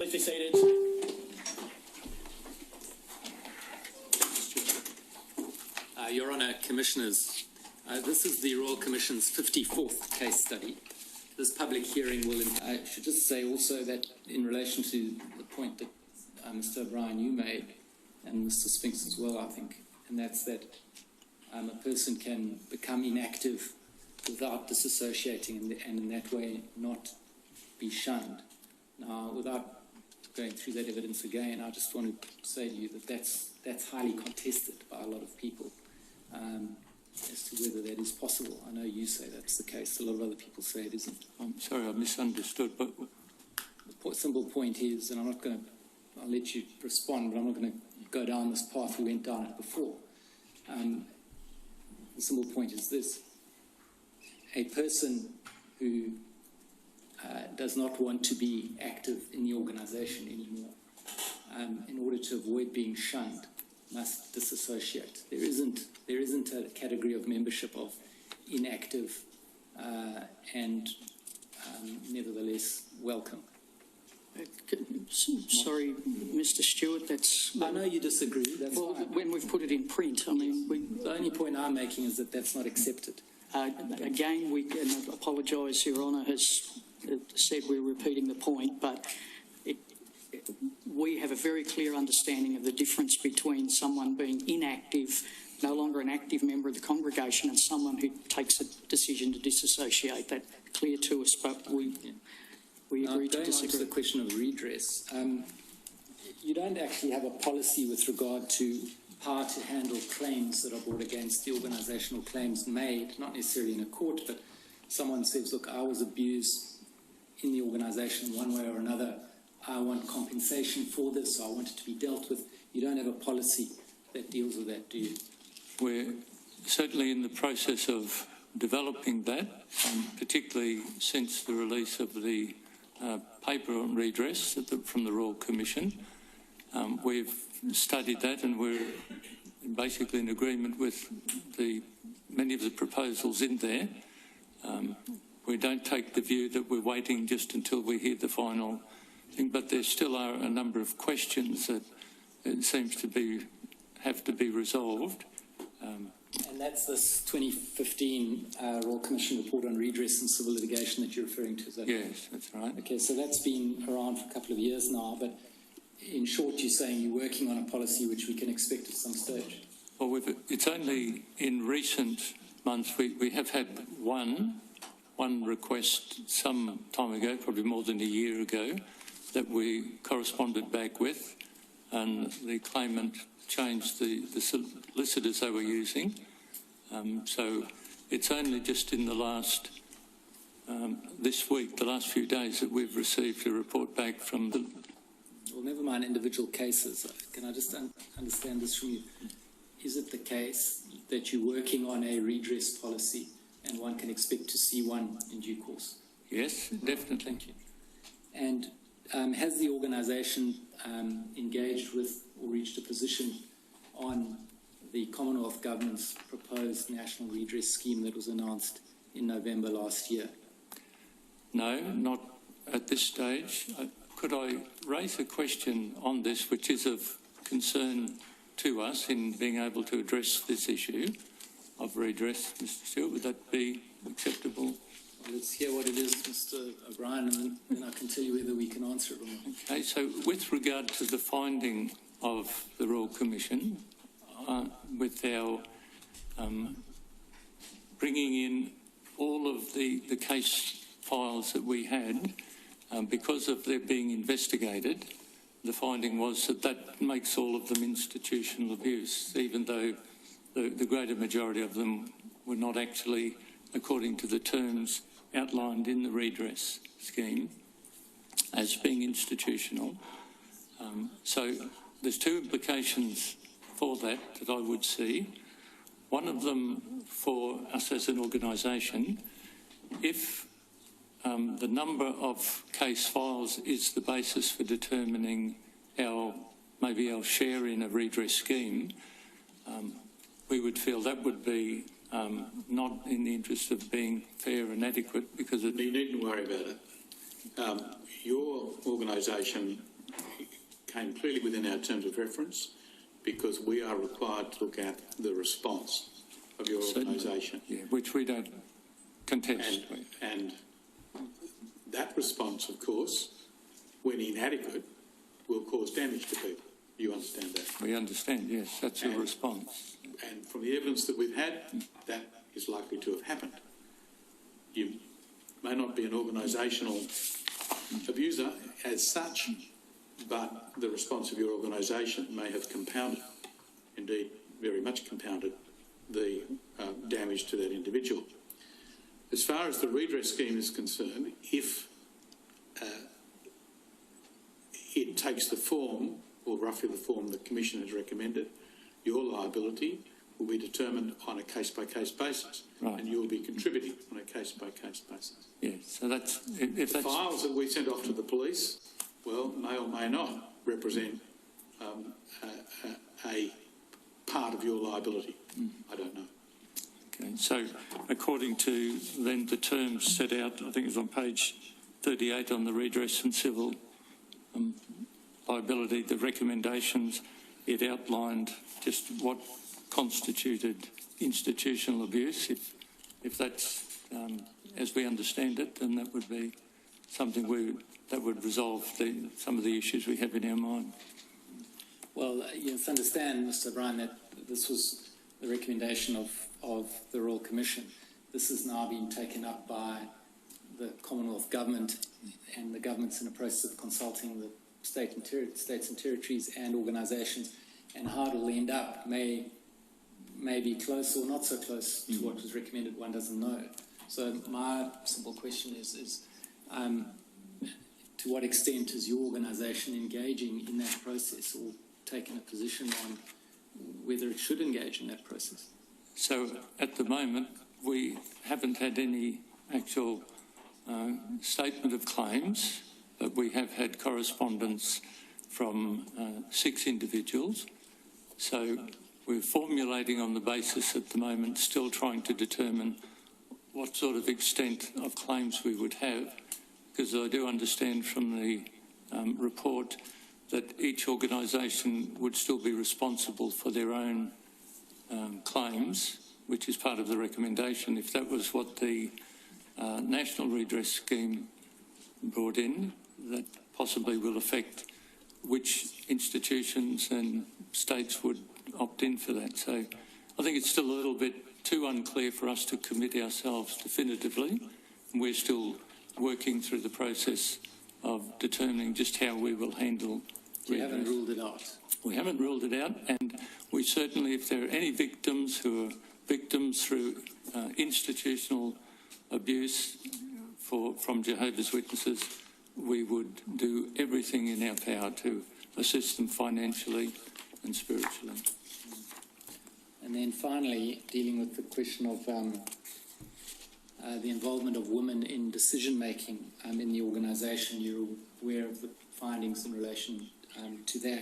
Please be seated. Your Honour, Commissioners, this is the Royal Commission's 54th case study. This public hearing will... I should just say also that in relation to the point that Mr. O'Brien, you made, and Mr. Spinks as well, I think, and that's that a person can become inactive without disassociating and in that way not be shunned. Now, without going through that evidence again, I just want to say to you that that's highly contested by a lot of people as to whether that is possible. I know you say that's the case. A lot of other people say it isn't. I'm sorry, I misunderstood, but... The simple point is, and I'll let you respond, but I'm not going to go down this path we went down it before. The simple point is this. A person who does not want to be active in the organisation anymore, in order to avoid being shunned, must disassociate. There isn't a category of membership of inactive and nevertheless welcome. Sorry, Mr. Stewart, that's... I know you disagree, that's well, fine. when we've put it in print, I mean... The only point I'm making is that that's not accepted. Again, and I apologise, Your Honour has said we're repeating the point, but we have a very clear understanding of the difference between someone being inactive, no longer an active member of the congregation, and someone who takes a decision to disassociate. That's clear to us, but we agree to disagree. Going on to the question of redress, you don't actually have a policy with regard to how to handle claims that are brought against the organisational claims made, not necessarily in a court, but someone says, look, I was abused in the organisation one way or another. I want compensation for this, so I want it to be dealt with. You don't have a policy that deals with that, do you? We're certainly in the process of developing that, particularly since the release of the paper on redress from the Royal Commission. We've studied that and we're basically in agreement with many of the proposals in there. We don't take the view that we're waiting just until we hear the final thing, but there still are a number of questions that it seems to have to be resolved. And that's this 2015 Royal Commission report on redress and civil litigation that you're referring to, is that yes, right? That's right. Okay, so that's been around for a couple of years now, but in short, you're saying you're working on a policy which we can expect at some stage? Well, it's only in recent months we have had one request some time ago, probably more than a year ago, that we corresponded back with, and the claimant changed the solicitors they were using. So it's only just in the last, this week, the last few days, that we've received a report back from the... Well, never mind individual cases. Can I just understand this from you? Is it the case that you're working on a redress policy and one can expect to see one in due course? Yes, definitely. Thank you. And has the organisation engaged with or reached a position on the Commonwealth Government's proposed national redress scheme that was announced in November last year? No, not at this stage. Could I raise a question on this, which is of concern to us in being able to address this issue of redress, Mr. Stewart? Would that be acceptable? Well, let's hear what it is, Mr. O'Brien, and then I can tell you whether we can answer it or not. Okay, so with regard to the finding of the Royal Commission, with our bringing in all of the case files that we had, because of their being investigated, the finding was that makes all of them institutional abuse, even though the greater majority of them were not actually according to the terms outlined in the redress scheme as being institutional. So there's two implications for that I would see. One of them for us as an organisation, if the number of case files is the basis for determining maybe our share in a redress scheme, we would feel that would be not in the interest of being fair and adequate, because it... You needn't worry about it. Your organisation came clearly within our terms of reference because we are required to look at the response of your organisation. Yeah, which we don't contest. And that response, of course, when inadequate, will cause damage to people. You understand that? We understand, yes, that's a response. And from the evidence that we've had, that is likely to have happened. You may not be an organisational abuser as such, but the response of your organisation may have compounded, indeed very much compounded, the damage to that individual. As far as the redress scheme is concerned, if it takes the form, or roughly the form the Commission has recommended, your liability will be determined on a case-by-case basis, right, and you will be contributing on a case-by-case basis. Yeah, so that's... The files that we send off to the police, well, may or may not represent a part of your liability. I don't know. Okay, so according to then the terms set out, I think it's on page 38 on the redress and civil liability, the recommendations, it outlined just what constituted institutional abuse. If that's as we understand it, then that would be something that would resolve some of the issues we have in our mind. Well, you must understand, Mr. O'Brien, that this was the recommendation of the Royal Commission. This has now been taken up by the Commonwealth Government, and the government's in a process of consulting the states and territories and organisations, and how it will end up may be close or not so close to what was recommended. One doesn't know. So my simple question is to what extent is your organisation engaging in that process, or taking a position on whether it should engage in that process? So at the moment, we haven't had any actual statement of claims, but we have had correspondence from 6 individuals. So we're formulating on the basis at the moment, still trying to determine what sort of extent of claims we would have, because I do understand from the report that each organisation would still be responsible for their own claims, which is part of the recommendation. If that was what the National Redress Scheme brought in, that possibly will affect which institutions and states would opt in for that. So I think it's still a little bit too unclear for us to commit ourselves definitively. We're still working through the process of determining just how we will handle. You haven't ruled it out? We haven't ruled it out, and we certainly, if there are any victims who are victims through institutional abuse from Jehovah's Witnesses, we would do everything in our power to assist them financially and spiritually. And then finally, dealing with the question of the involvement of women in decision-making in the organisation, you're aware of the findings in relation to that.